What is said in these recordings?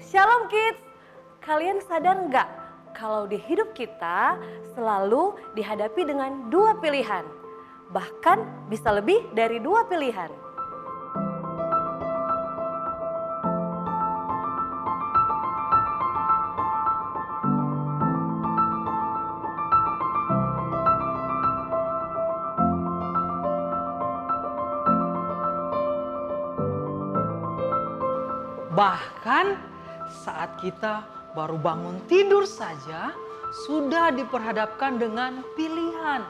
Shalom Kids, kalian sadar nggak kalau di hidup kita selalu dihadapi dengan dua pilihan, bahkan bisa lebih dari dua pilihan. Bahkan saat kita baru bangun tidur saja sudah diperhadapkan dengan pilihan.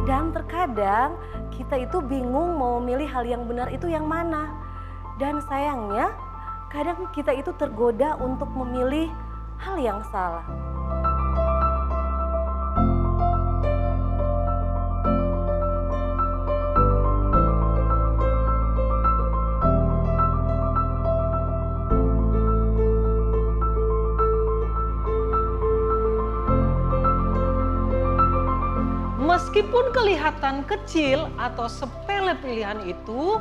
Dan terkadang kita itu bingung mau memilih hal yang benar itu yang mana. Dan sayangnya kadang kita itu tergoda untuk memilih hal yang salah. Meskipun kelihatan kecil atau sepele pilihan itu,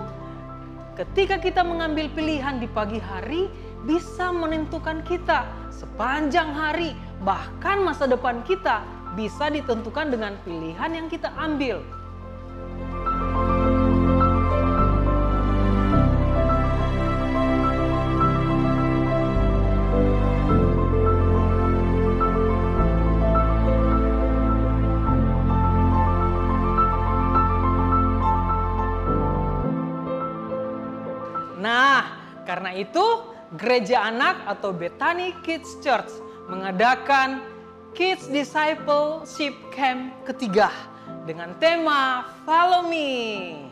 ketika kita mengambil pilihan di pagi hari bisa menentukan kita sepanjang hari, bahkan masa depan kita bisa ditentukan dengan pilihan yang kita ambil. Nah, karena itu Gereja Anak atau Bethany Kids Church mengadakan Kids Discipleship Camp ketiga dengan tema Follow Me.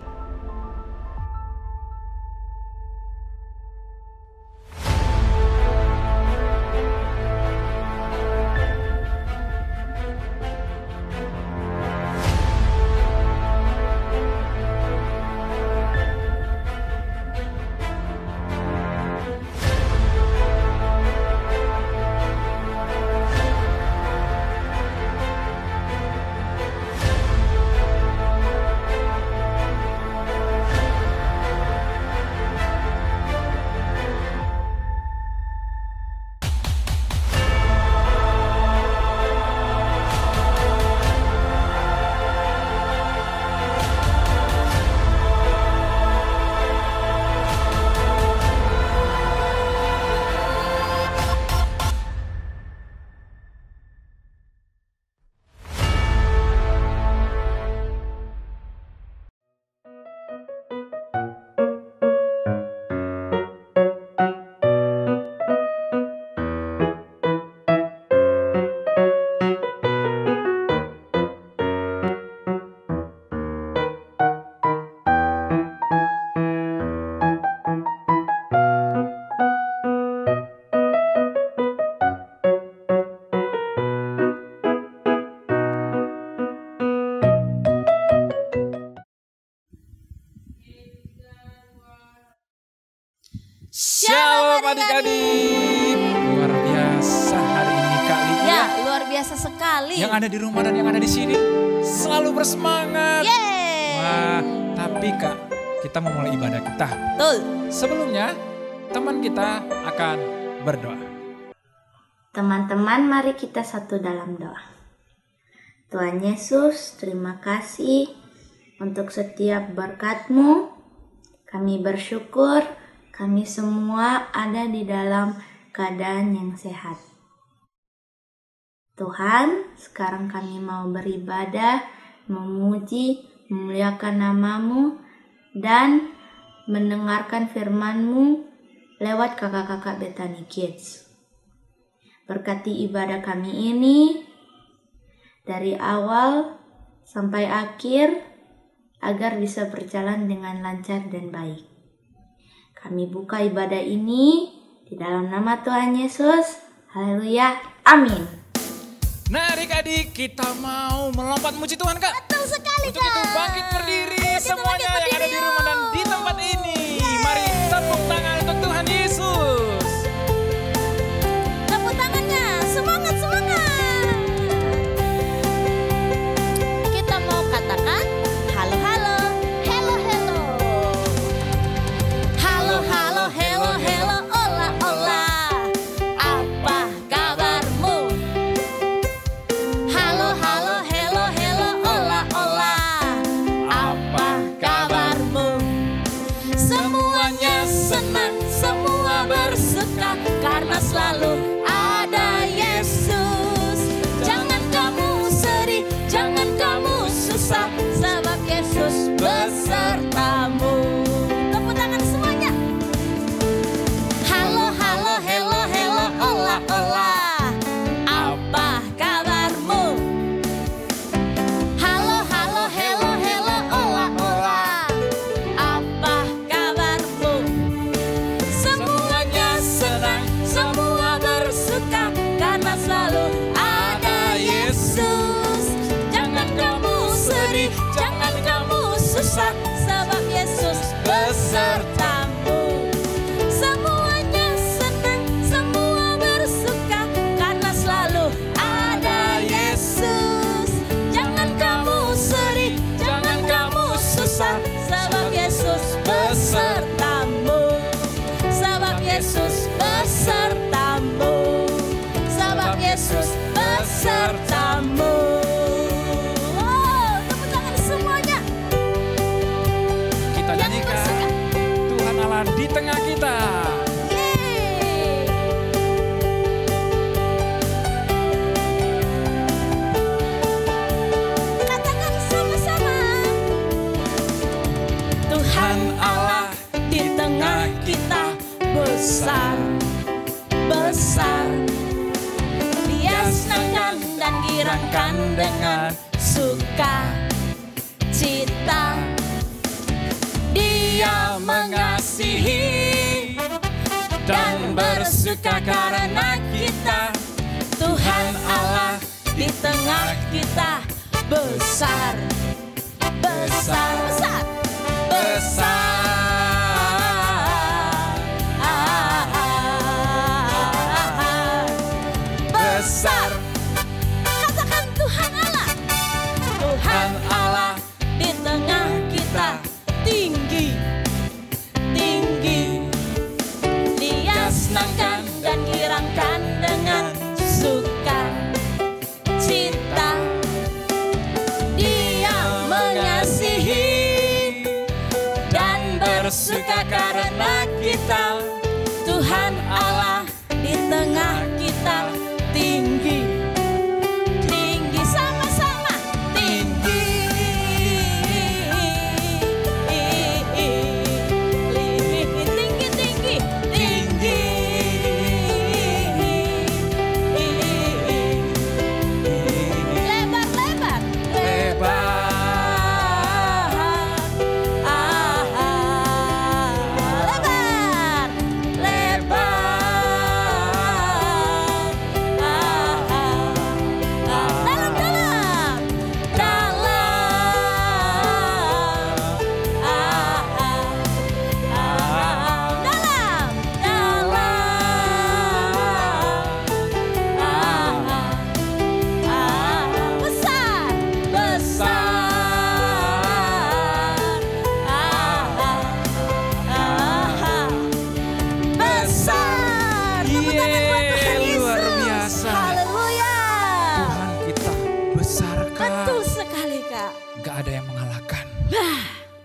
Shalom adik-adik. Luar biasa hari ini Kak Lia. Ya, luar biasa sekali. Yang ada di rumah dan yang ada di sini selalu bersemangat. Yeay. Wah, tapi Kak, kita mau mulai ibadah kita. Betul. Sebelumnya, teman kita akan berdoa. Teman-teman, mari kita satu dalam doa. Tuhan Yesus, terima kasih untuk setiap berkat-Mu. Kami bersyukur kami semua ada di dalam keadaan yang sehat. Tuhan, sekarang kami mau beribadah, memuji, memuliakan nama-Mu, dan mendengarkan firman-Mu lewat kakak-kakak Bethany Kids. Berkati ibadah kami ini dari awal sampai akhir agar bisa berjalan dengan lancar dan baik. Kami buka ibadah ini di dalam nama Tuhan Yesus. Haleluya. Amin. Nah adik-adik, kita mau melompat memuji Tuhan Kak. Betul sekali Untuk Kak. itu bangkit berdiri Ayo, kita semuanya bangkit yang ada di berdiri rumah dan yuk. di tempat ini. Mari tepuk tangan untuk Tuhan Yesus. Tepuk tangannya, semangat, semangat. susah, sebab Yesus besertamu. Semuanya senang, semua bersuka, karena selalu ada Yesus. Jangan kamu sedih, jangan kamu susah, sebab Yesus besertamu. Sebab Yesus besertamu. Sebab Yesus besertamu. Oh, tepuk tangan semuanya. Kita nyanyikan Tuhan Allah di tengah kita. Yeay. Katakan sama-sama. Tuhan Allah di tengah kita besar, besar. Dia senangkan dan girangkan dengan sukacita. Dia mengasihi dan bersuka karena kita. Tuhan Allah di tengah kita besar, besar, besar, besar. Besar. Katakan Tuhan Allah. Tuhan Allah di tengah kita tinggi, tinggi. Dia senangkan dan girangkan dengan sukacita. Dia mengasihi dan bersuka karena kita. Tuhan Allah di tengah kita tinggi, tinggi, sama-sama tinggi, tinggi, tinggi, tinggi, lebar, lebar,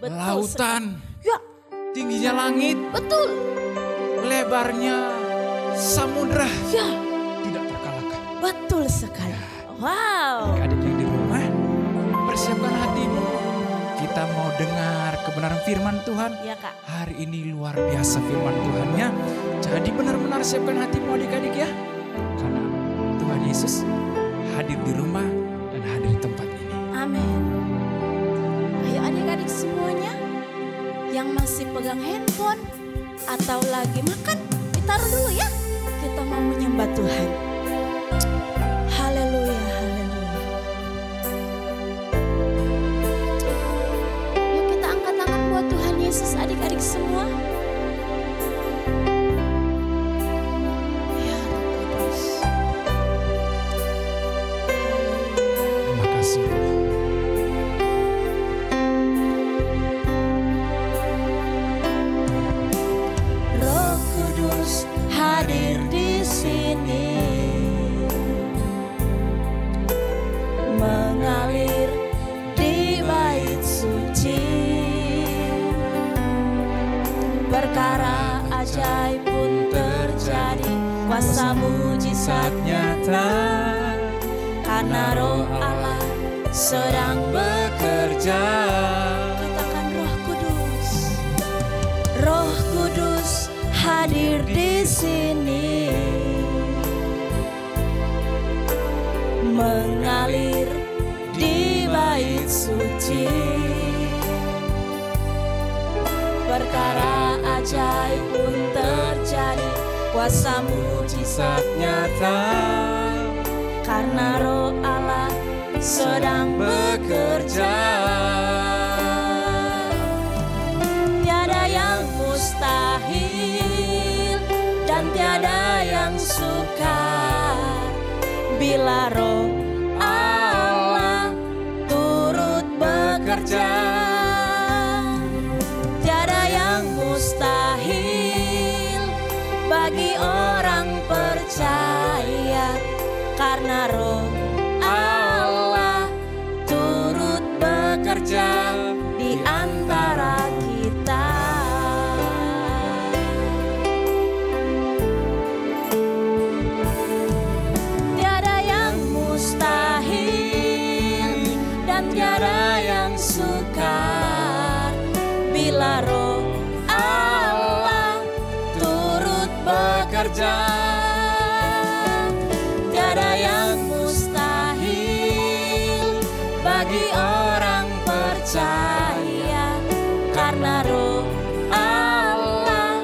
Lautan, Ya, tingginya langit, betul. lebarnya samudra, Ya, tidak terkalahkan. betul sekali. Wow. Adik-adik yang di rumah, persiapkan hatimu. Kita mau dengar kebenaran firman Tuhan. Ya, Kak. Hari ini luar biasa firman Tuhannya. Jadi benar-benar siapkan hatimu adik-adik ya. Karena Tuhan Yesus hadir di rumah dan hadir di tempat ini. Amin. Ayo adik-adik semuanya yang masih pegang handphone atau lagi makan, ditaruh dulu ya. Kita mau menyembah Tuhan. Haleluya, haleluya. Yuk kita angkat tangan buat Tuhan Yesus adik-adik semua. Ya Roh Kudus. Terima kasih. Roh Kudus hadir di sini, mengalir di bait suci. Perkara ajaib pun terjadi, kuasa mujizat Nyata karena Roh Allah sedang bekerja. Katakan Roh Kudus. Roh Kudus hadir di sini, mengalir di bait suci. Perkara ajaib pun terjadi, kuasa mujizat nyata karena Roh Allah sedang bekerja. bila Roh Allah turut bekerja. Tiada yang mustahil bagi orang percaya, karena Roh Allah turut bekerja di antara kita. Tiada yang mustahil dan tiada yang sukar bila Roh Allah turut bekerja. Tiada yang mustahil bagi orang percaya, karena Roh Allah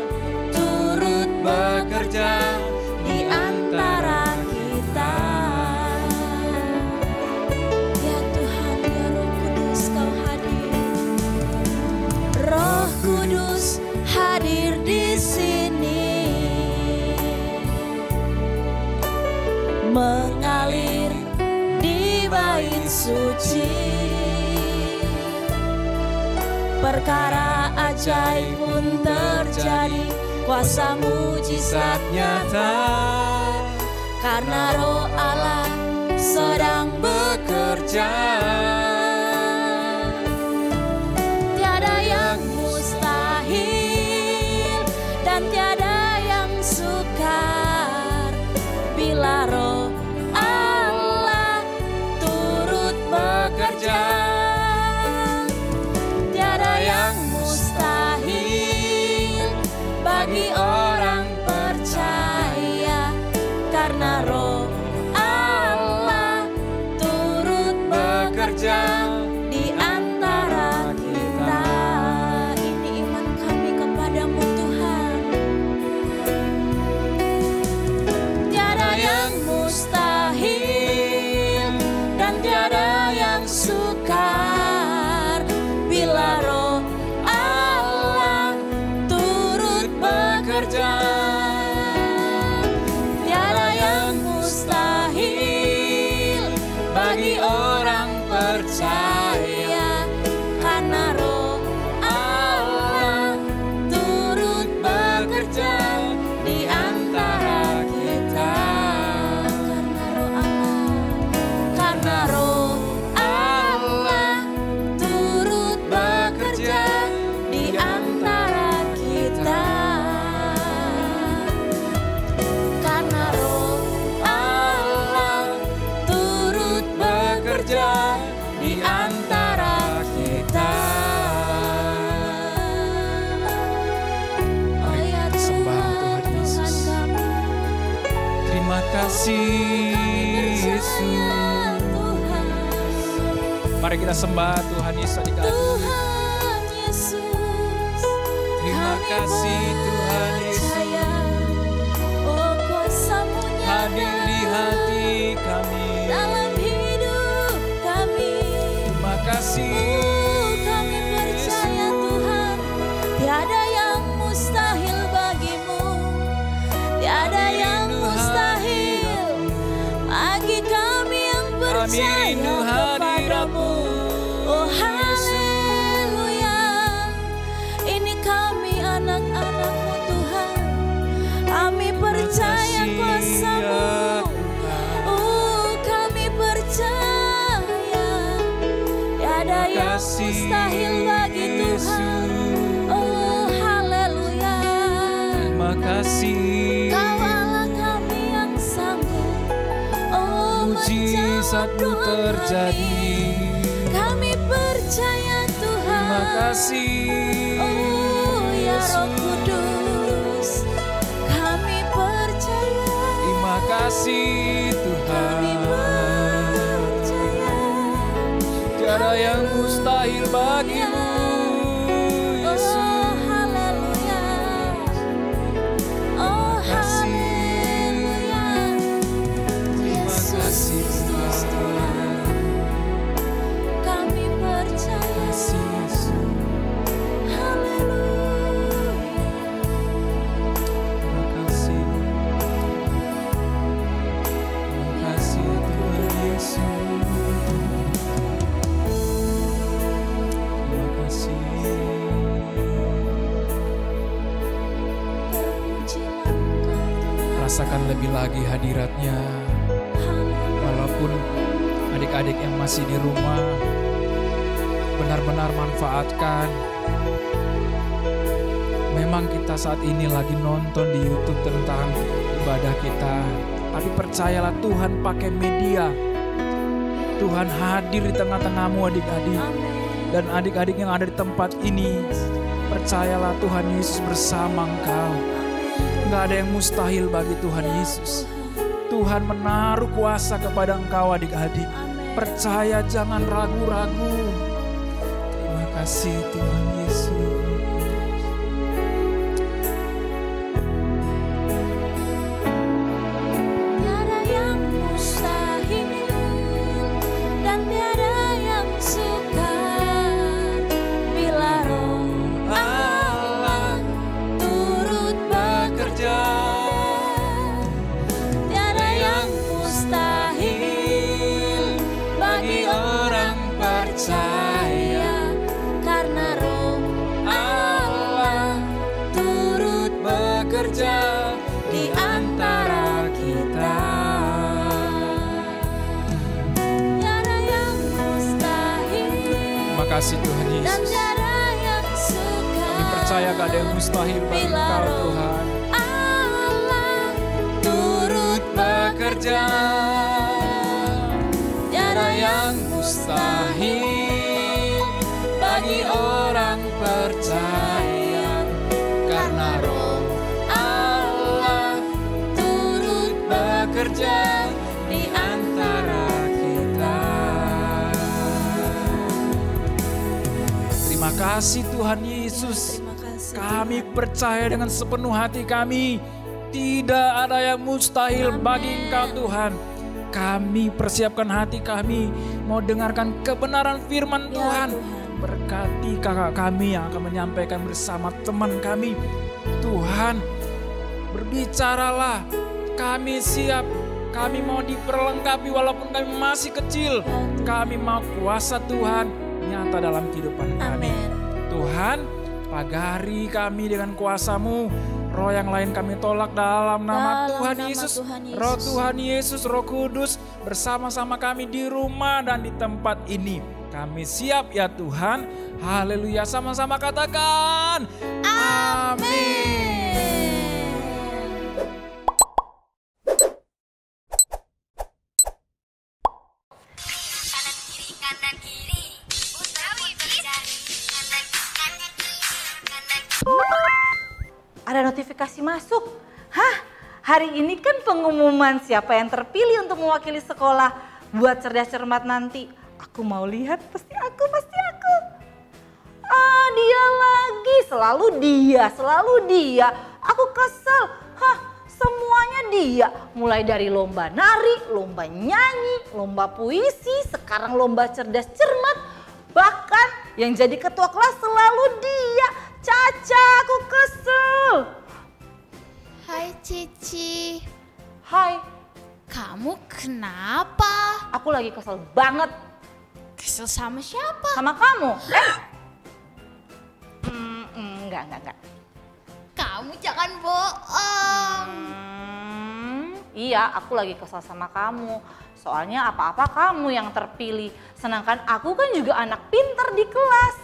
turut bekerja di antara kita. Ya Tuhan, ya Roh Kudus, Kau hadir. Roh Kudus hadir di sini, mengalir di bait suci. Perkara ajaib pun terjadi, kuasa mujizat nyata, karena Roh Allah sedang bekerja. Tiada yang mustahil dan tiada yang sukar bila Roh Allah turut bekerja. Tiada yang mustahil bagi orang percaya, karena Roh Allah turut bekerja di antara kita. Ini iman kami kepadamu Tuhan. Tiada yang mustahil dan tiada yang sukar bila Roh Allah turut bekerja. Tiada yang mustahil bagi orang percaya, karena Roh Allah turut bekerja di antara kita. Karena Roh Allah turut bekerja di antara kita. Karena Roh Allah turut bekerja di antara kita. Oh ya Sembah Tuhan Yesus. Terima kasih Yesus. Mari kita sembah Tuhan Yesus di dalam. Tuhan Yesus, Terima kasih Tuhan Yesus. oh kuasa-Mu Hadir nyata di hati kami. dalam hidup kami. Terima kasih. Kami percaya Tuhan, tiada yang mustahil bagimu, tiada yang mustahil bagi kami yang percaya rindu hadirat-Mu. Oh haleluya, ini kami anak-anak-Mu Tuhan, kami percaya kuasa-Mu. Oh kami percaya, tiada yang mustahil bagi Tuhan. Oh haleluya, Terima kasih. Kau Allah kami yang sanggup, oh Mujizat-Mu menjawab doa terjadi. kami percaya Tuhan. Terima kasih. Oh ya Roh Yesus. Kudus, kami percaya. Terima kasih Kami Tuhan. percaya. Tiada yang mustahil bagimu Yesus. Oh haleluya. Oh kasih. haleluya. Yesus kasih, Kristus Tuhan, kami percaya. Kasih Yesus. Haleluya. Terima kasih. Terima kasih rasakan lebih lagi hadiratnya. Walaupun adik-adik yang masih di rumah, benar-benar manfaatkan. Memang kita saat ini lagi nonton di YouTube tentang ibadah kita, tapi percayalah Tuhan pakai media. Tuhan hadir di tengah-tengahmu adik-adik. Dan adik-adik yang ada di tempat ini, percayalah Tuhan Yesus bersama engkau. Enggak ada yang mustahil bagi Tuhan Yesus. Tuhan menaruh kuasa kepada engkau adik-adik. Percaya, jangan ragu-ragu. Terima kasih Tuhan Yesus. Tiada yang mustahil dan tiada yang sukar bila Roh Allah turut bekerja. Tiada yang mustahil bagi orang percaya, karena Roh Allah turut bekerja di antara kita. Tiada yang mustahil Terima kasih Tuhan dan Yesus. tiada yang sukar. Kami percaya gak ada yang mustahil bagi Bila engkau Roh Tuhan. Allah turut bekerja. Tiada yang mustahil bagi orang percaya, karena Roh Allah turut bekerja di antara kita. Terima kasih Tuhan Yesus. Terima kasih. Kami percaya dengan sepenuh hati kami, tidak ada yang mustahil bagi Engkau Tuhan. Kami persiapkan hati kami mau dengarkan kebenaran firman Ya, Tuhan. Tuhan. Berkati kakak kami yang akan menyampaikan bersama teman kami. Tuhan, berbicaralah. Kami siap. Kami mau diperlengkapi walaupun kami masih kecil. Kami mau kuasa Tuhan nyata dalam kehidupan kami. Amin. Tuhan, pagari kami dengan kuasa-Mu. Roh yang lain kami tolak dalam nama Dalam Tuhan nama Yesus. Tuhan Yesus. Roh Tuhan Yesus, Roh Kudus bersama-sama kami di rumah dan di tempat ini. Kami siap ya Tuhan. Haleluya, sama-sama katakan. Amin. Kanan kiri, putar-putar jari. Kanan kiri, kanan Ada notifikasi masuk. Hah? Hari ini kan pengumuman siapa yang terpilih untuk mewakili sekolah buat cerdas cermat nanti. Aku mau lihat, pasti aku. Ah, dia lagi, selalu dia. Aku kesel. Hah, semuanya dia. Mulai dari lomba nari, lomba nyanyi, lomba puisi, sekarang lomba cerdas cermat. Bahkan yang jadi ketua kelas selalu dia. Caca, aku kesel. Hai Cici, Hai, kamu kenapa? aku lagi kesel banget Kesel sama siapa? sama kamu. Enggak. Kamu jangan bohong. Iya, aku lagi kesel sama kamu. Soalnya apa-apa kamu yang terpilih. Sedangkan aku kan juga anak pinter di kelas.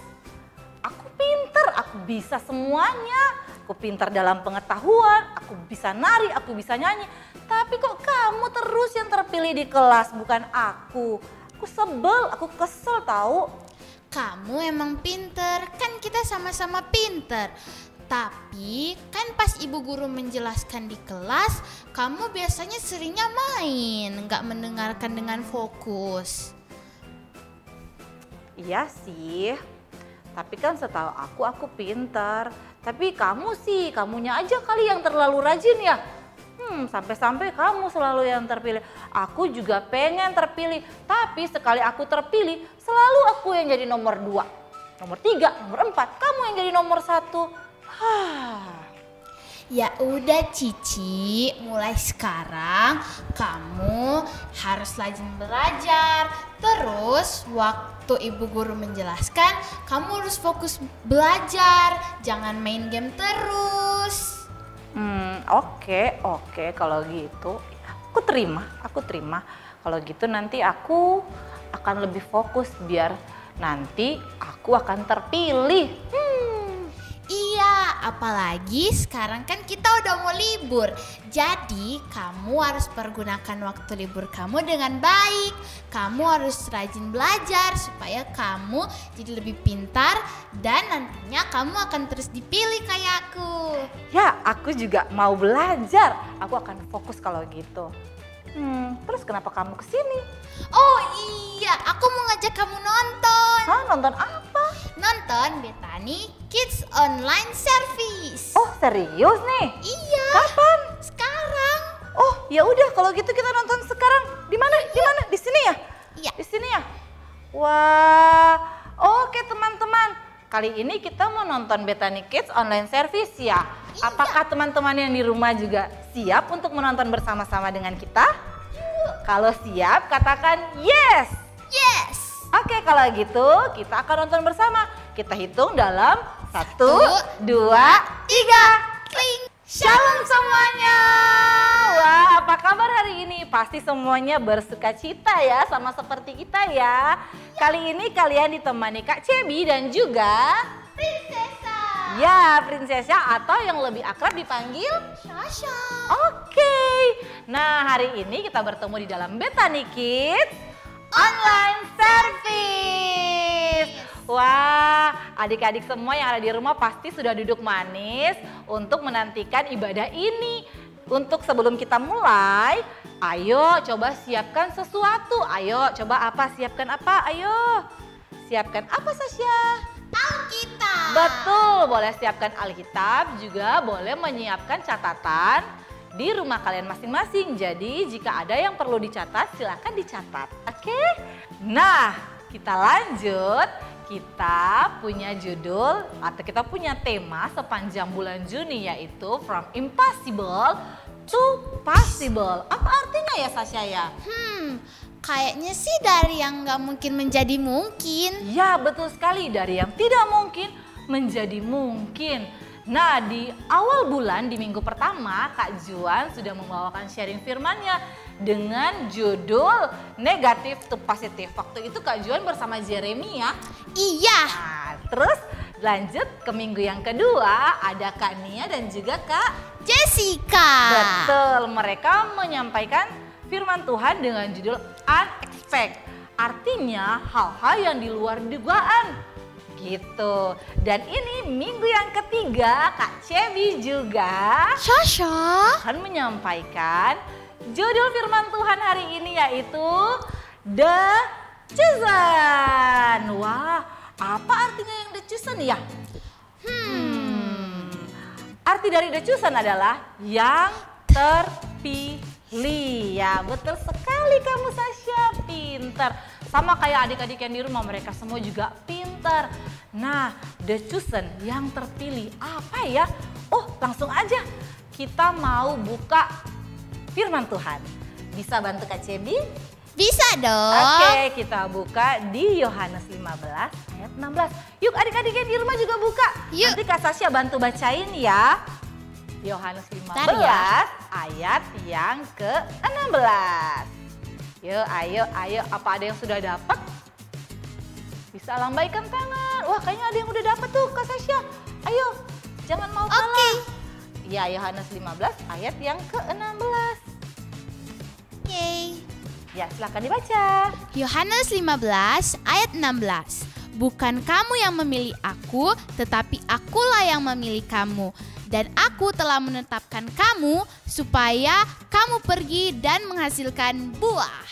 Aku pinter, aku bisa semuanya. Aku pinter dalam pengetahuan, aku bisa nari, aku bisa nyanyi. Tapi kok kamu terus yang terpilih di kelas, bukan aku. Aku sebel, aku kesel tahu. Kamu emang pinter, kan kita sama-sama pinter. Tapi kan pas ibu guru menjelaskan di kelas, kamu biasanya seringnya main, nggak mendengarkan dengan fokus. Iya sih, tapi kan setahu aku pinter. Tapi kamu sih, kamunya aja kali yang terlalu rajin ya. Sampai-sampai kamu selalu yang terpilih. Aku juga pengen terpilih, tapi sekali aku terpilih, selalu aku yang jadi nomor 2, nomor 3, nomor 4. Kamu yang jadi nomor 1. Ya udah Cici, mulai sekarang kamu harus rajin belajar. Terus waktu ibu guru menjelaskan, kamu harus fokus belajar, jangan main game terus. Oke, kalau gitu aku terima. Kalau gitu nanti aku akan lebih fokus biar nanti aku akan terpilih. Iya, apalagi sekarang kan kita udah mau libur. Jadi kamu harus pergunakan waktu libur kamu dengan baik. Kamu harus rajin belajar supaya kamu jadi lebih pintar dan nantinya kamu akan terus dipilih kayak aku. Ya, aku juga mau belajar. Aku akan fokus kalau gitu. Terus kenapa kamu kesini? Oh iya, aku mau ngajak kamu nonton. Hah, nonton apa? Nonton Bethany Kids Online Service. Oh, serius nih? Iya. Kapan? Sekarang. Oh, ya udah kalau gitu kita nonton sekarang. Di mana? Di mana? Di sini ya? Iya. Di sini ya? Wah. Oke, teman-teman. Kali ini kita mau nonton Bethany Kids Online Service ya. Iya. Apakah teman-teman yang di rumah juga siap untuk menonton bersama-sama dengan kita? Kalau siap, katakan yes. Yes. Oke, kalau gitu kita akan nonton bersama. Kita hitung dalam 1, 2, 3. Kling. Shalom semuanya. Wah, apa kabar hari ini? Pasti semuanya bersuka cita ya, sama seperti kita ya. Kali ini kalian ditemani Kak Cebi dan juga Prinsesa. ya, Prinsesa atau yang lebih akrab dipanggil Sasha. Oke. Nah, hari ini kita bertemu di dalam Bethany Kids Online Service. Wah, adik-adik semua yang ada di rumah pasti sudah duduk manis untuk menantikan ibadah ini. Untuk sebelum kita mulai, ayo coba siapkan sesuatu. Ayo coba apa? Siapkan apa? Ayo. Siapkan apa, Sasha? Alkitab. Betul, boleh siapkan Alkitab, juga boleh menyiapkan catatan di rumah kalian masing-masing. Jadi jika ada yang perlu dicatat, silakan dicatat. Oke? Nah, kita lanjut. Kita punya judul atau kita punya tema sepanjang bulan Juni, yaitu From Impossible to Possible. Apa artinya ya, Sasha ya? Kayaknya sih dari yang nggak mungkin menjadi mungkin. Ya, betul sekali, dari yang tidak mungkin menjadi mungkin. Nah, di awal bulan di minggu pertama Kak Juan sudah membawakan sharing firman-Nya dengan judul Negative to Positive. Waktu itu Kak Juan bersama Jeremy ya. Iya. Nah, terus lanjut ke minggu yang kedua ada Kak Nia dan juga Kak Jessica. Betul, mereka menyampaikan firman Tuhan dengan judul Unexpected. Artinya hal-hal yang di luar dugaan. Gitu. Dan ini minggu yang ketiga Kak Cebi juga Sasha akan menyampaikan judul firman Tuhan hari ini, yaitu The Chosen. Wah, apa artinya yang The Chosen ya? Arti dari The Chosen adalah yang terpilih. Ya, betul sekali kamu, Sasha, pintar. Sama kayak adik-adik yang di rumah, mereka semua juga pintar. Nah, The Chosen, yang terpilih, apa ya? Oh, langsung aja kita mau buka firman Tuhan. Bisa bantu Kak Cebi? bisa dong. Oke, kita buka di Yohanes 15 ayat 16. Yuk adik-adik yang di rumah juga buka. Yuk. Nanti Kak Sasha bantu bacain ya. Yohanes 15 Bentar ya. ayat yang ke-16. Yuk, ayo. Apa ada yang sudah dapat? Bisa lambaikan tangan. Wah, kayaknya ada yang udah dapat tuh Kak Sasha. Ayo, jangan mau kalah. Oke. Ya, Yohanes 15 ayat yang ke-16. Yeay. Ya, silakan dibaca. Yohanes 15 ayat 16. Bukan kamu yang memilih aku, tetapi akulah yang memilih kamu. Dan aku telah menetapkan kamu supaya kamu pergi dan menghasilkan buah.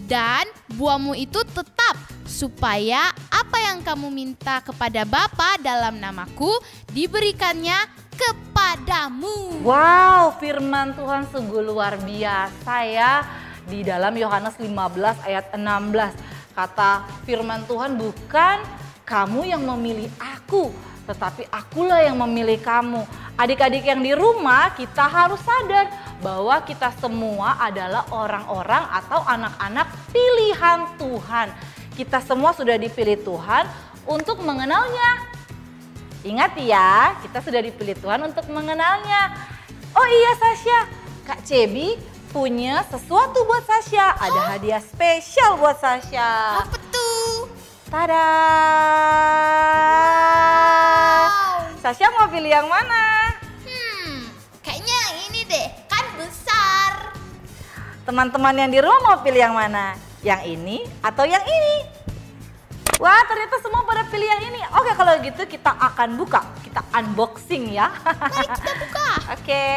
Dan buahmu itu tetap, supaya apa yang kamu minta kepada Bapa dalam namaku diberikannya kepadamu. Wow, firman Tuhan sungguh luar biasa ya. Di dalam Yohanes 15 ayat 16, kata firman Tuhan, bukan kamu yang memilih aku, tetapi akulah yang memilih kamu. Adik-adik yang di rumah, kita harus sadar bahwa kita semua adalah orang-orang atau anak-anak pilihan Tuhan. Kita semua sudah dipilih Tuhan untuk mengenalnya. Ingat ya, kita sudah dipilih Tuhan untuk mengenalnya. Oh iya Sasha, Kak Cebi punya sesuatu buat Sasha. Ada hadiah spesial buat Sasha. Apa tuh? Tada! Sasha mau pilih yang mana? Kayaknya yang ini deh, kan besar. Teman-teman yang di rumah mau pilih yang mana? Yang ini atau yang ini? Wah, ternyata semua pada pilih yang ini. Oke, kalau gitu kita akan buka. Kita unboxing ya. Mari kita buka. Oke.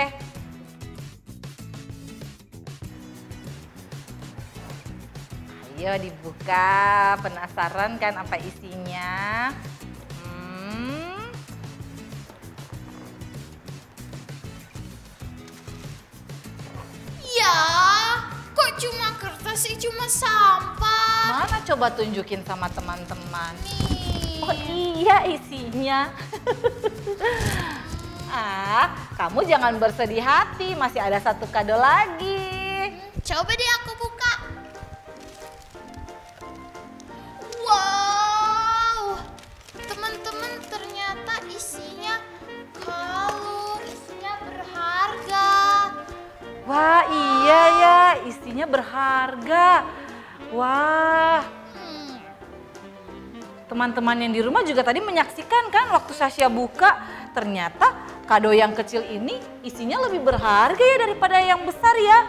Ayo dibuka. Penasaran kan apa isinya? Ya, kok cuma kertas sih, cuma sampah. Mana coba tunjukin sama teman-teman. Nih. Oh iya isinya. Kamu jangan bersedih hati, masih ada satu kado lagi. Coba deh aku buka. Wow, teman-teman, ternyata isinya kalung, isinya berharga. Wah iya ya, isinya berharga. Wah. Teman-teman yang di rumah juga tadi menyaksikan kan waktu Sasha buka, ternyata kado yang kecil ini isinya lebih berharga ya daripada yang besar ya.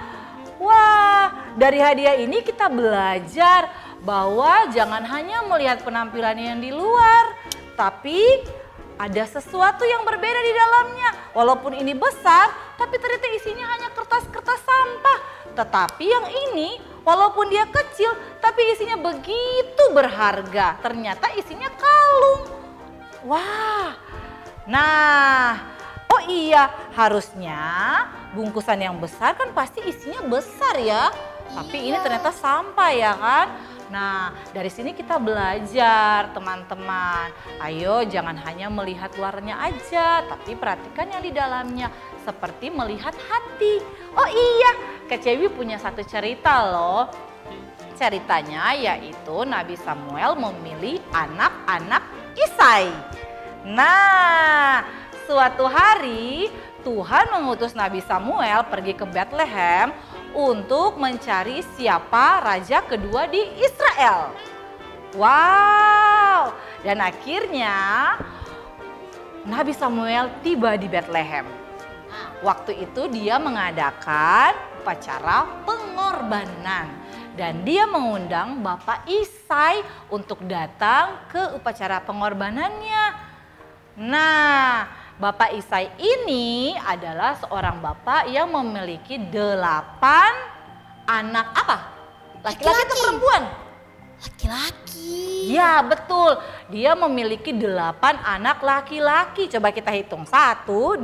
Wah, dari hadiah ini kita belajar bahwa jangan hanya melihat penampilannya yang di luar, tapi ada sesuatu yang berbeda di dalamnya. Walaupun ini besar, tapi ternyata isinya hanya kertas-kertas sampah. Tetapi yang ini, walaupun dia kecil, tapi isinya begitu berharga. Ternyata isinya kalung. Wah, nah, oh iya, harusnya bungkusan yang besar kan pasti isinya besar ya. Tapi ini ternyata sampah ya kan. Nah, dari sini kita belajar teman-teman. Ayo jangan hanya melihat luarnya aja, tapi perhatikan yang di dalamnya. Seperti melihat hati. Oh iya, Kak Cewi punya satu cerita loh. Ceritanya yaitu Nabi Samuel memilih anak-anak Isai. Nah, suatu hari Tuhan mengutus Nabi Samuel pergi ke Bethlehem untuk mencari siapa raja kedua di Israel. Wow, dan akhirnya Nabi Samuel tiba di Bethlehem. Waktu itu dia mengadakan upacara pengorbanan dan dia mengundang Bapak Isai untuk datang ke upacara pengorbanannya. Nah, Bapak Isai ini adalah seorang bapak yang memiliki 8 anak apa? Laki-laki atau perempuan? Laki-laki. Ya betul, dia memiliki 8 anak laki-laki. Coba kita hitung, 1, 2,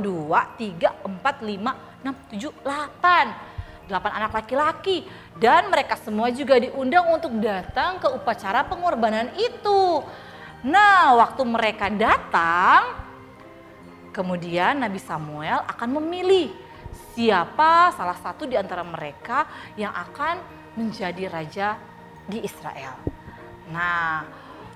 3, 4, 5, 6, 7, 8. 8 anak laki-laki. Dan mereka semua juga diundang untuk datang ke upacara pengorbanan itu. Nah, waktu mereka datang, kemudian Nabi Samuel akan memilih siapa salah satu di antara mereka yang akan menjadi raja di Israel. Nah,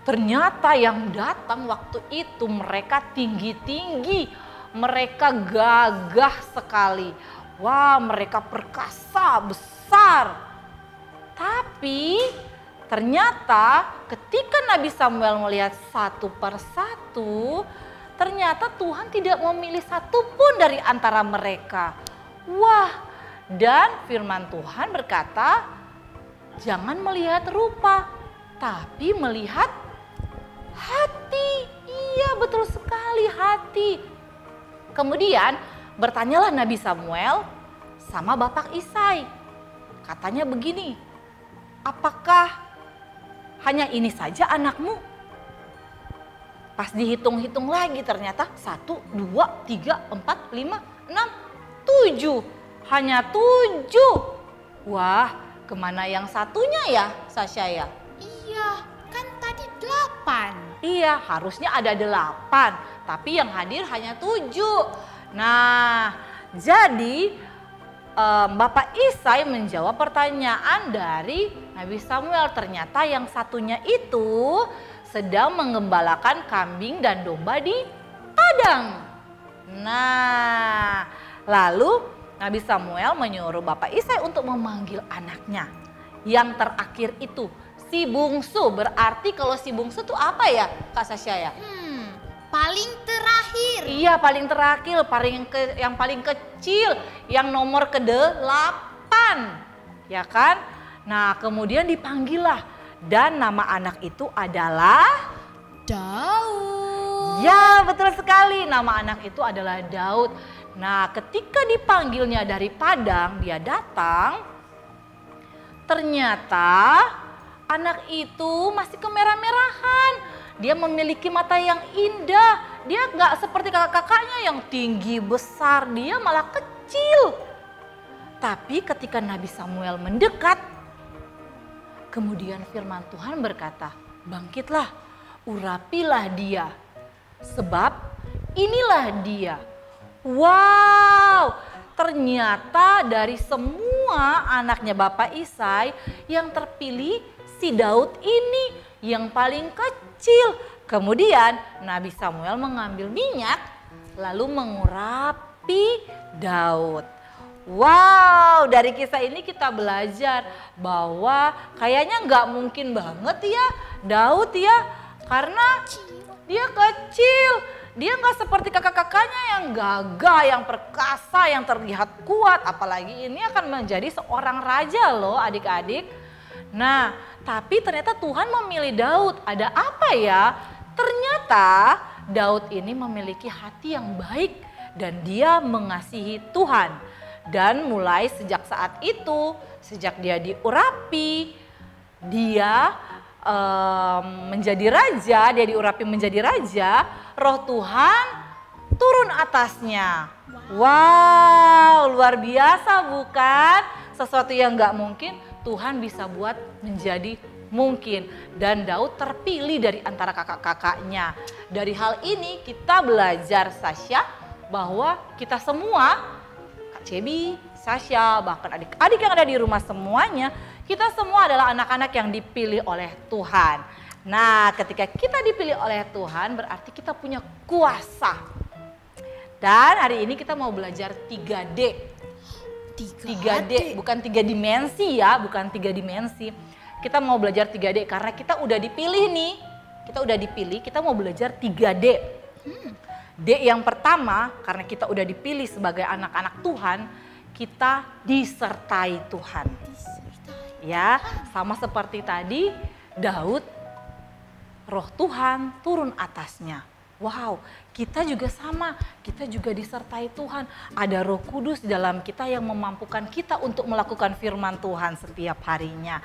ternyata yang datang waktu itu mereka tinggi-tinggi, mereka gagah sekali. Wah, mereka perkasa, besar. Tapi ternyata ketika Nabi Samuel melihat satu persatu, ternyata Tuhan tidak memilih satupun dari antara mereka. Wah, dan firman Tuhan berkata, jangan melihat rupa, tapi melihat hati. Iya, betul sekali, hati. Kemudian bertanyalah Nabi Samuel sama Bapak Isai. Katanya begini, apakah hanya ini saja anakmu? Pas dihitung-hitung lagi ternyata 1, 2, 3, 4, 5, 6, 7. Hanya 7. Wah, kemana yang satunya ya Sasha ya? Iya, kan tadi 8. Iya, harusnya ada 8. Tapi yang hadir hanya 7. Nah, jadi Bapak Isai menjawab pertanyaan dari Nabi Samuel. Ternyata yang satunya itu sedang menggembalakan kambing dan domba di padang. Nah, Lalu Nabi Samuel menyuruh Bapak Isai untuk memanggil anaknya. Yang terakhir itu si bungsu. Berarti kalau si bungsu itu apa ya Kak Sasha ya? Paling terakhir. Iya, paling terakhir, yang paling kecil, yang nomor ke-8. Ya kan? Nah, kemudian dipanggillah dan nama anak itu adalah Daud. Ya, betul sekali. Nama anak itu adalah Daud. Nah, ketika dipanggilnya dari padang, dia datang. Ternyata anak itu masih kemerah-merahan. Dia memiliki mata yang indah. Dia nggak seperti kakak-kakaknya yang tinggi besar. Dia malah kecil. Tapi ketika Nabi Samuel mendekat, kemudian firman Tuhan berkata, bangkitlah, urapilah dia. Sebab inilah dia. Wow, ternyata dari semua anaknya Bapak Isai yang terpilih si Daud ini yang paling kecil. Kemudian Nabi Samuel mengambil minyak lalu mengurapi Daud. Wow, dari kisah ini kita belajar bahwa kayaknya nggak mungkin banget ya Daud ya, karena dia kecil. Dia nggak seperti kakak-kakaknya yang gagah, yang perkasa, yang terlihat kuat. Apalagi ini akan menjadi seorang raja loh adik-adik. Nah, tapi ternyata Tuhan memilih Daud. Ada apa ya? Ternyata Daud ini memiliki hati yang baik dan dia mengasihi Tuhan. Dan mulai sejak saat itu, sejak dia diurapi, dia menjadi raja, dia diurapi menjadi raja, Roh Tuhan turun atasnya. Wow, luar biasa bukan? Sesuatu yang gak mungkin Tuhan bisa buat menjadi mungkin. Dan Daud terpilih dari antara kakak-kakaknya. Dari hal ini kita belajar Sasha bahwa kita semua, Kak Cebi, Sasha, bahkan adik-adik yang ada di rumah semuanya, kita semua adalah anak-anak yang dipilih oleh Tuhan. Nah, ketika kita dipilih oleh Tuhan berarti kita punya kuasa. Dan hari ini kita mau belajar 3D. 3D, bukan 3 dimensi ya, bukan 3 dimensi. Kita mau belajar 3D karena kita udah dipilih nih. Kita udah dipilih, kita mau belajar 3D. D yang pertama, karena kita udah dipilih sebagai anak-anak Tuhan, kita disertai Tuhan. Ya, sama seperti tadi Daud, Roh Tuhan turun atasnya. Wow, kita juga sama, kita juga disertai Tuhan. Ada Roh Kudus di dalam kita yang memampukan kita untuk melakukan firman Tuhan setiap harinya.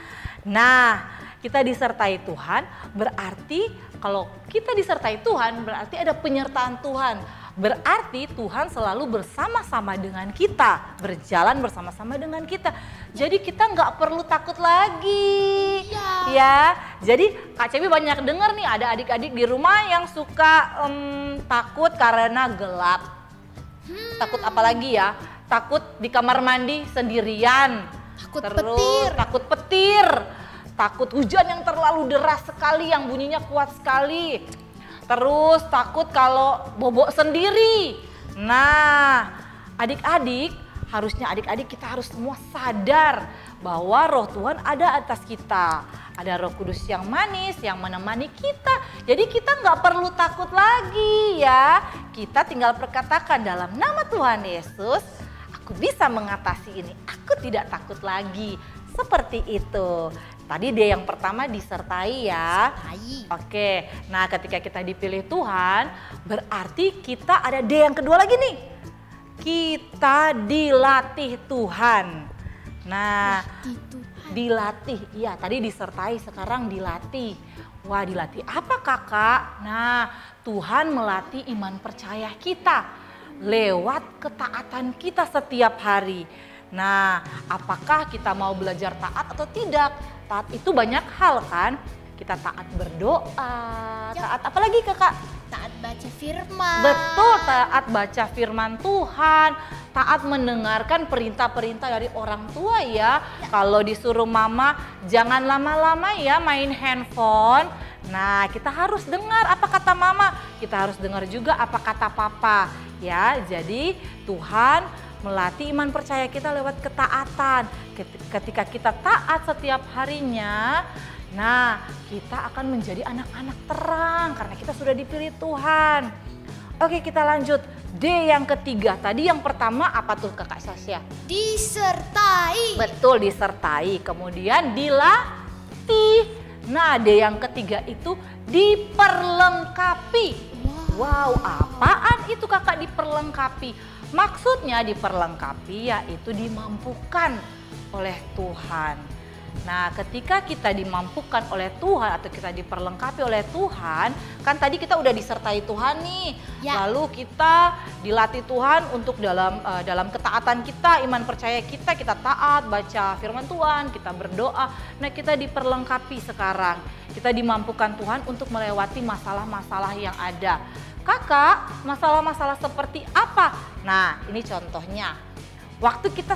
Nah, kita disertai Tuhan berarti kalau kita disertai Tuhan berarti ada penyertaan Tuhan. Berarti Tuhan selalu bersama-sama dengan kita, berjalan bersama-sama dengan kita. Jadi kita nggak perlu takut lagi, ya. Jadi Kak Cebi banyak dengar nih ada adik-adik di rumah yang suka takut karena gelap. Takut apa lagi ya? Takut di kamar mandi sendirian. Takut petir. Takut hujan yang terlalu deras sekali, yang bunyinya kuat sekali. Terus takut kalau bobok sendiri. Nah, adik-adik, harusnya adik-adik kita harus semua sadar bahwa Roh Tuhan ada atas kita. Ada Roh Kudus yang manis yang menemani kita. Jadi kita nggak perlu takut lagi ya. Kita tinggal perkatakan dalam nama Tuhan Yesus, aku bisa mengatasi ini. Aku tidak takut lagi. Seperti itu. Tadi dia yang pertama disertai ya. Oke, nah ketika kita dipilih Tuhan berarti kita ada D yang kedua lagi nih. Kita dilatih Tuhan. Nah, dilatih, iya tadi disertai sekarang dilatih. Wah, dilatih apa kakak? Nah, Tuhan melatih iman percaya kita lewat ketaatan kita setiap hari. Nah, apakah kita mau belajar taat atau tidak? Taat itu banyak hal kan? Kita taat berdoa, taat apa lagi kakak? Taat baca firman. Betul, taat baca firman Tuhan, taat mendengarkan perintah-perintah dari orang tua ya. Kalau disuruh mama jangan lama-lama ya main handphone. Nah, kita harus dengar apa kata mama, kita harus dengar juga apa kata papa ya. Jadi Tuhan melatih iman percaya kita lewat ketaatan. Ketika kita taat setiap harinya, nah kita akan menjadi anak-anak terang karena kita sudah dipilih Tuhan. Oke, kita lanjut. D yang ketiga, tadi yang pertama apa tuh Kakak Sasya? Disertai. Betul, disertai. Kemudian dilatih. Nah, D yang ketiga itu diperlengkapi. Wow, apaan itu Kakak diperlengkapi? Maksudnya diperlengkapi yaitu dimampukan oleh Tuhan. Nah, ketika kita dimampukan oleh Tuhan atau kita diperlengkapi oleh Tuhan, kan tadi kita udah disertai Tuhan nih. Ya. Lalu kita dilatih Tuhan untuk dalam ketaatan kita, iman percaya kita taat, baca firman Tuhan, kita berdoa. Nah, kita diperlengkapi sekarang. Kita dimampukan Tuhan untuk melewati masalah-masalah yang ada. Kakak, masalah-masalah seperti apa? Nah, ini contohnya. Waktu kita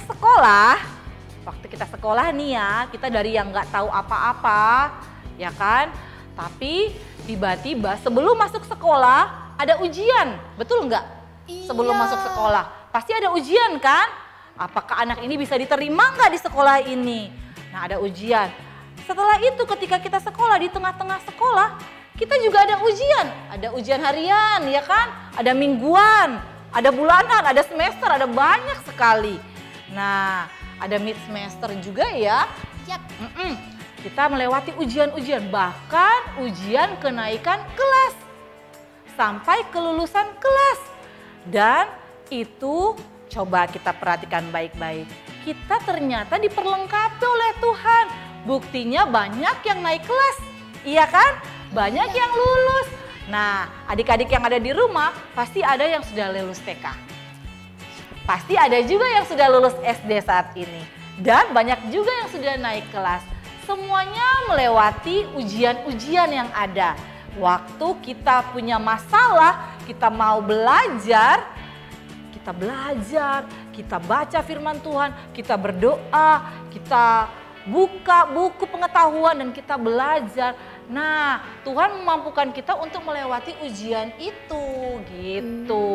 sekolah nih ya, kita dari yang nggak tahu apa-apa, ya kan? Tapi tiba-tiba sebelum masuk sekolah ada ujian, betul nggak? Iya. Sebelum masuk sekolah pasti ada ujian kan? Apakah anak ini bisa diterima nggak di sekolah ini? Nah, ada ujian. Setelah itu ketika kita sekolah, di tengah-tengah sekolah kita juga ada ujian harian, ya kan? Ada mingguan, ada bulanan, ada semester, ada banyak sekali. Nah, ada mid semester juga ya. Yap. Kita melewati ujian-ujian, bahkan ujian kenaikan kelas sampai kelulusan kelas. Dan itu coba kita perhatikan baik-baik. Kita ternyata diperlengkapi oleh Tuhan. Buktinya banyak yang naik kelas, iya kan? Banyak yang lulus. Nah, adik-adik yang ada di rumah pasti ada yang sudah lulus TK. Pasti ada juga yang sudah lulus SD saat ini. Dan banyak juga yang sudah naik kelas. Semuanya melewati ujian-ujian yang ada. Waktu kita punya masalah, kita mau belajar, kita baca firman Tuhan, kita berdoa, kita buka buku pengetahuan dan kita belajar. Nah, Tuhan memampukan kita untuk melewati ujian itu gitu.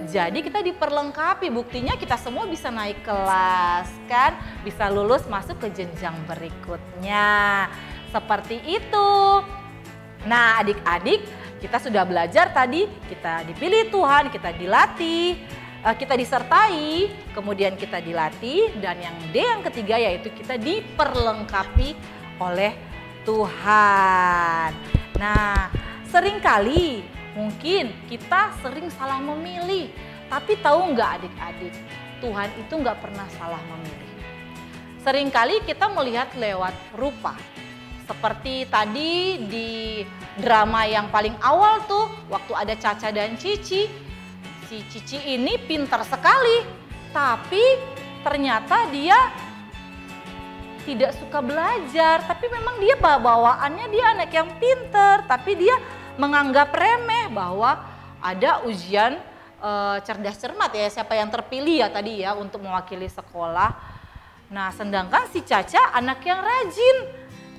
Jadi kita diperlengkapi, buktinya kita semua bisa naik kelas kan, bisa lulus masuk ke jenjang berikutnya. Seperti itu. Nah, adik-adik, kita sudah belajar tadi, kita dipilih Tuhan, kita dilatih, kita disertai, kemudian kita dilatih, dan yang D yang ketiga yaitu kita diperlengkapi oleh Tuhan. Nah, seringkali mungkin kita sering salah memilih, tapi tahu nggak adik-adik, Tuhan itu nggak pernah salah memilih. Seringkali kita melihat lewat rupa, seperti tadi di drama yang paling awal tuh, waktu ada Caca dan Cici. Si Cici ini pintar sekali, tapi ternyata dia tidak suka belajar, tapi memang dia bawaannya dia anak yang pintar, tapi dia menganggap remeh bahwa ada ujian cerdas cermat ya, siapa yang terpilih ya tadi ya untuk mewakili sekolah. Nah, sedangkan si Caca anak yang rajin,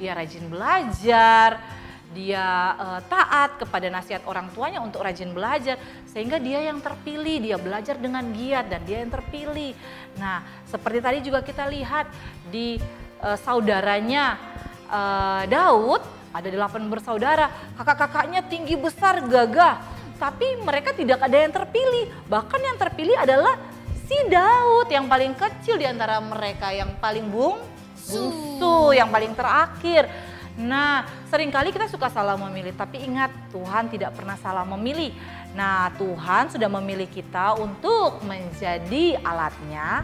dia rajin belajar, dia taat kepada nasihat orang tuanya untuk rajin belajar, sehingga dia yang terpilih, dia belajar dengan giat dan dia yang terpilih. Nah, seperti tadi juga kita lihat di saudaranya Daud, ada 8 bersaudara, kakak-kakaknya tinggi besar gagah, tapi mereka tidak ada yang terpilih. Bahkan yang terpilih adalah si Daud yang paling kecil di antara mereka, yang paling bungsu, yang paling terakhir. Nah, seringkali kita suka salah memilih, tapi ingat Tuhan tidak pernah salah memilih. Nah, Tuhan sudah memilih kita untuk menjadi alatnya,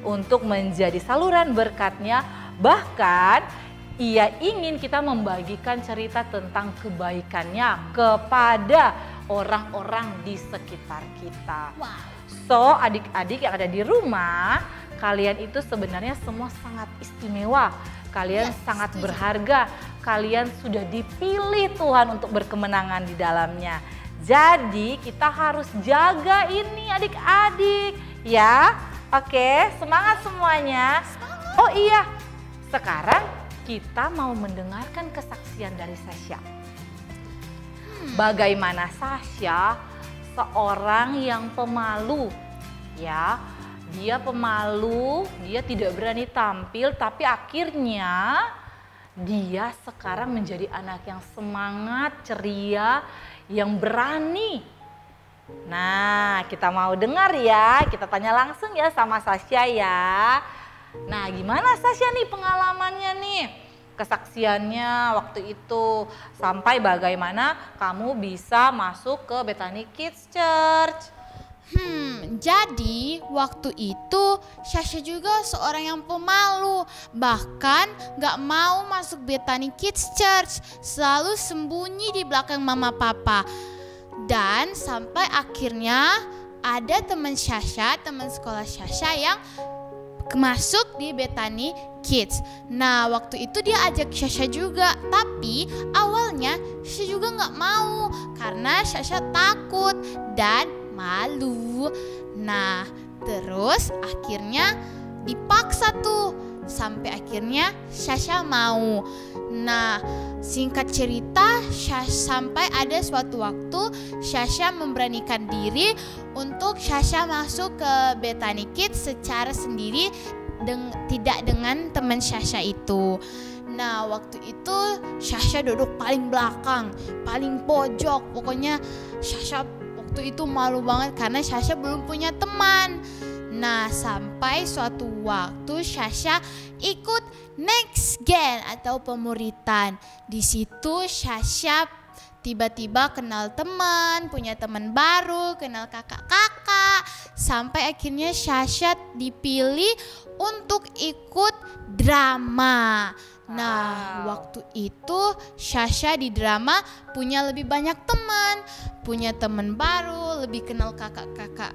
untuk menjadi saluran berkatnya. Bahkan Ia ingin kita membagikan cerita tentang kebaikannya kepada orang-orang di sekitar kita. So, adik-adik yang ada di rumah, kalian itu sebenarnya semua sangat istimewa. Kalian sangat berharga. Kalian sudah dipilih Tuhan untuk berkemenangan di dalamnya. Jadi kita harus jaga ini adik-adik ya. Oke, semangat semuanya. Oh iya, sekarang kita mau mendengarkan kesaksian dari Sasya. Bagaimana Sasya seorang yang pemalu ya, Dia pemalu, dia tidak berani tampil, tapi akhirnya dia sekarang menjadi anak yang semangat, ceria, yang berani. Nah, kita mau dengar ya, kita tanya langsung ya sama Sasha ya. Nah, gimana Sasha nih pengalamannya nih? Kesaksiannya waktu itu sampai bagaimana kamu bisa masuk ke Bethany Kids Church? Jadi waktu itu Sasha juga seorang yang pemalu, bahkan gak mau masuk Bethany Kids Church, selalu sembunyi di belakang mama papa. Dan sampai akhirnya ada teman Sasha, teman sekolah Sasha yang masuk di Bethany Kids. Nah waktu itu dia ajak Sasha juga, tapi awalnya Sasha juga gak mau karena Sasha takut dan malu. Nah terus akhirnya dipaksa tuh sampai akhirnya Sasha mau. Nah singkat cerita sampai ada suatu waktu Sasha memberanikan diri untuk Sasha masuk ke Bethany Kids secara sendiri, tidak dengan teman Sasha itu. Nah waktu itu Sasha duduk paling belakang, paling pojok. Pokoknya Sasha waktu itu malu banget karena Sasha belum punya teman. Nah sampai suatu waktu Sasha ikut next gen atau pemuritan. Di situ Sasha tiba-tiba kenal teman, punya teman baru, kenal kakak-kakak, sampai akhirnya Sasha dipilih untuk ikut drama. Nah, waktu itu Sasha di drama punya lebih banyak teman, punya teman baru, lebih kenal kakak-kakak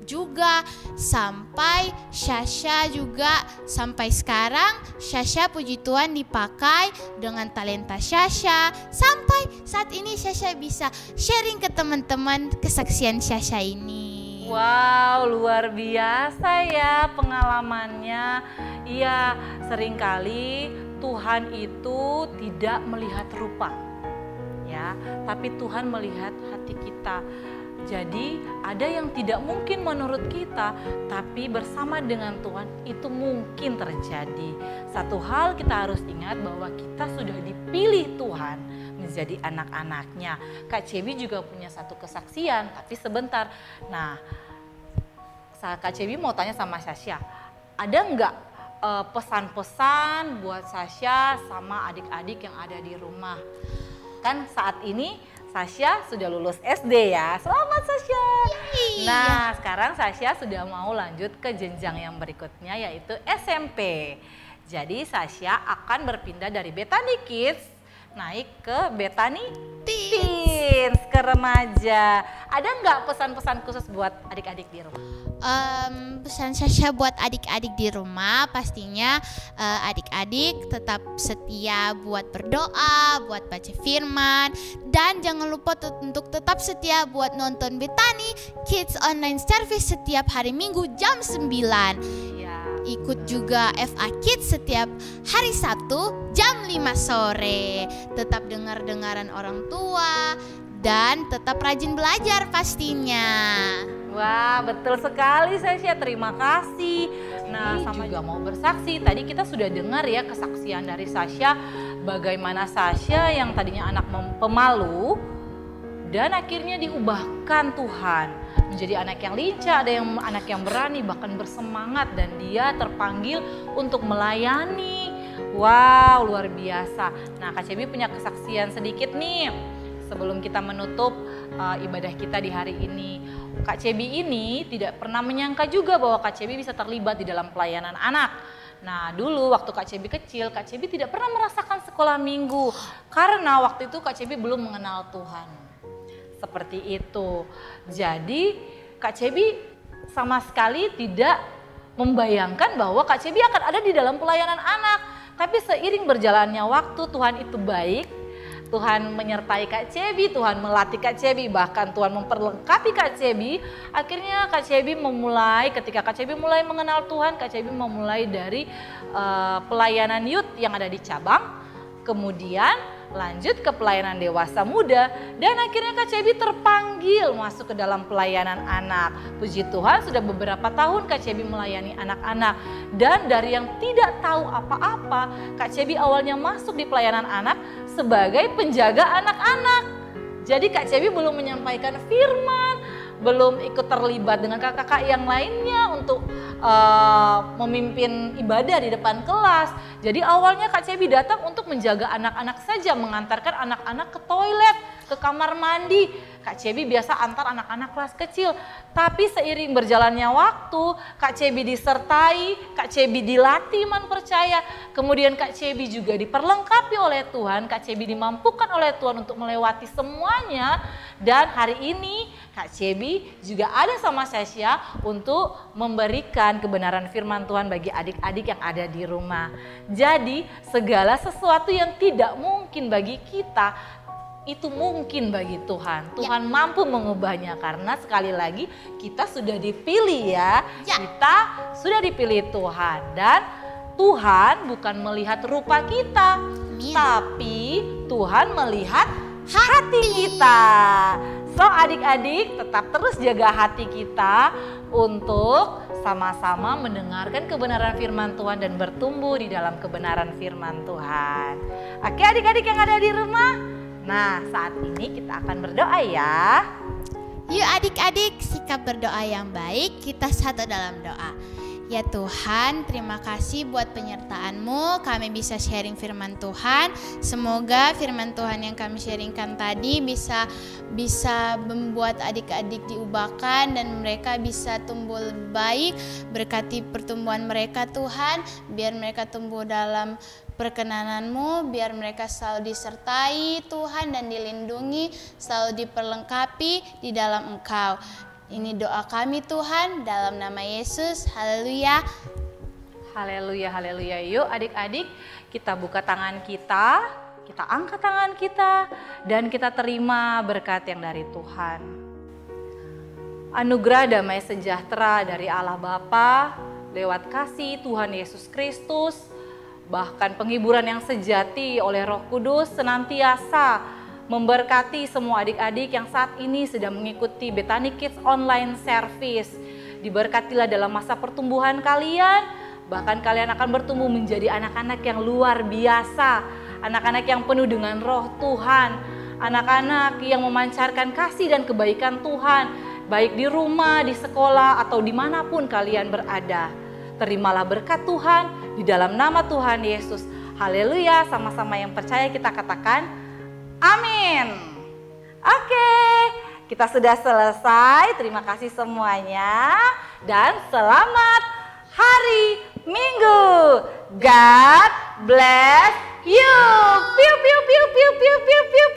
juga, sampai Sasha juga sampai sekarang Sasha puji Tuhan dipakai dengan talenta Sasha. Sampai saat ini Sasha bisa sharing ke teman-teman kesaksian Sasha ini. Wow, luar biasa ya pengalamannya. Iya, seringkali Tuhan itu tidak melihat rupa, ya, tapi Tuhan melihat hati kita. Jadi ada yang tidak mungkin menurut kita, tapi bersama dengan Tuhan itu mungkin terjadi. Satu hal kita harus ingat bahwa kita sudah dipilih Tuhan menjadi anak-anaknya. Kak Cebi juga punya satu kesaksian, tapi sebentar. Nah, Kak Cebi mau tanya sama Sasha, ada nggak pesan-pesan buat Sasha sama adik-adik yang ada di rumah? Kan saat ini Sasha sudah lulus SD ya, selamat Sasha. Nah sekarang Sasha sudah mau lanjut ke jenjang yang berikutnya yaitu SMP. Jadi Sasha akan berpindah dari Bethany Kids naik ke Bethany Teens, ke remaja. Ada nggak pesan-pesan khusus buat adik-adik di rumah? Pesan Sasha buat adik-adik di rumah pastinya adik-adik tetap setia buat berdoa, buat baca firman, dan jangan lupa untuk tetap setia buat nonton Bethany Kids Online Service setiap hari Minggu jam 9. Ikut juga FA Kids setiap hari Sabtu jam 5 sore. Tetap dengar-dengaran orang tua dan tetap rajin belajar pastinya. Wah, betul sekali Sasha, terima kasih. Nah, sama juga mau bersaksi. Tadi kita sudah dengar ya kesaksian dari Sasha, bagaimana Sasha yang tadinya anak pemalu dan akhirnya diubahkan Tuhan menjadi anak yang lincah, ada yang anak yang berani, bahkan bersemangat, dan dia terpanggil untuk melayani. Wow, luar biasa. Nah, Kak Cebi punya kesaksian sedikit nih sebelum kita menutup ibadah kita di hari ini. Kak Cebi ini tidak pernah menyangka juga bahwa Kak Cebi bisa terlibat di dalam pelayanan anak. Nah dulu waktu Kak Cebi kecil, Kak Cebi tidak pernah merasakan sekolah minggu karena waktu itu Kak Cebi belum mengenal Tuhan. Seperti itu. Jadi Kak Cebi sama sekali tidak membayangkan bahwa Kak Cebi akan ada di dalam pelayanan anak. Tapi seiring berjalannya waktu, Tuhan itu baik. Tuhan menyertai Kak Cebi, Tuhan melatih Kak Cebi, bahkan Tuhan memperlengkapi Kak Cebi. Akhirnya Kak Cebi memulai, ketika Kak Cebi mulai mengenal Tuhan, Kak Cebi memulai dari pelayanan youth yang ada di cabang. Kemudian lanjut ke pelayanan dewasa muda, dan akhirnya Kak Cebi terpanggil masuk ke dalam pelayanan anak. Puji Tuhan sudah beberapa tahun Kak Cebi melayani anak-anak, dan dari yang tidak tahu apa-apa, Kak Cebi awalnya masuk di pelayanan anak sebagai penjaga anak-anak. Jadi Kak Cebi belum menyampaikan firman, belum ikut terlibat dengan kakak-kakak yang lainnya untuk memimpin ibadah di depan kelas. Jadi awalnya Kak Cebi datang untuk menjaga anak-anak saja, mengantarkan anak-anak ke toilet, ke kamar mandi. Kak Cebi biasa antar anak-anak kelas kecil. Tapi seiring berjalannya waktu, Kak Cebi disertai, Kak Cebi dilatih iman percaya. Kemudian Kak Cebi juga diperlengkapi oleh Tuhan, Kak Cebi dimampukan oleh Tuhan untuk melewati semuanya. Dan hari ini Kak Cebi juga ada sama Sasha untuk memberikan kebenaran firman Tuhan bagi adik-adik yang ada di rumah. Jadi segala sesuatu yang tidak mungkin bagi kita, itu mungkin bagi Tuhan. Tuhan mampu mengubahnya karena sekali lagi kita sudah dipilih ya. Kita sudah dipilih Tuhan, dan Tuhan bukan melihat rupa kita, tapi Tuhan melihat hati kita. So adik-adik tetap terus jaga hati kita untuk sama-sama mendengarkan kebenaran firman Tuhan dan bertumbuh di dalam kebenaran firman Tuhan. Oke adik-adik yang ada di rumah, nah saat ini kita akan berdoa ya. Yuk adik-adik, sikap berdoa yang baik, kita satu dalam doa. Ya Tuhan, terima kasih buat penyertaan-Mu, kami bisa sharing firman Tuhan. Semoga firman Tuhan yang kami sharingkan tadi bisa membuat adik-adik diubahkan dan mereka bisa tumbuh lebih baik. Berkati pertumbuhan mereka Tuhan, biar mereka tumbuh dalam perkenanan-Mu, biar mereka selalu disertai Tuhan dan dilindungi, selalu diperlengkapi di dalam Engkau. Ini doa kami Tuhan, dalam nama Yesus, haleluya. Haleluya, haleluya. Yuk adik-adik kita buka tangan kita angkat tangan kita, dan kita terima berkat yang dari Tuhan. Anugerah damai sejahtera dari Allah Bapa, lewat kasih Tuhan Yesus Kristus, bahkan penghiburan yang sejati oleh Roh Kudus senantiasa memberkati semua adik-adik yang saat ini sedang mengikuti Bethany Kids Online Service. Diberkatilah dalam masa pertumbuhan kalian, bahkan kalian akan bertumbuh menjadi anak-anak yang luar biasa, anak-anak yang penuh dengan Roh Tuhan, anak-anak yang memancarkan kasih dan kebaikan Tuhan, baik di rumah, di sekolah, atau dimanapun kalian berada. Terimalah berkat Tuhan di dalam nama Tuhan Yesus. Haleluya, sama-sama yang percaya kita katakan amin. Oke, kita sudah selesai. Terima kasih semuanya dan selamat hari Minggu. God bless you. Piu piu piu piu piu piu piu.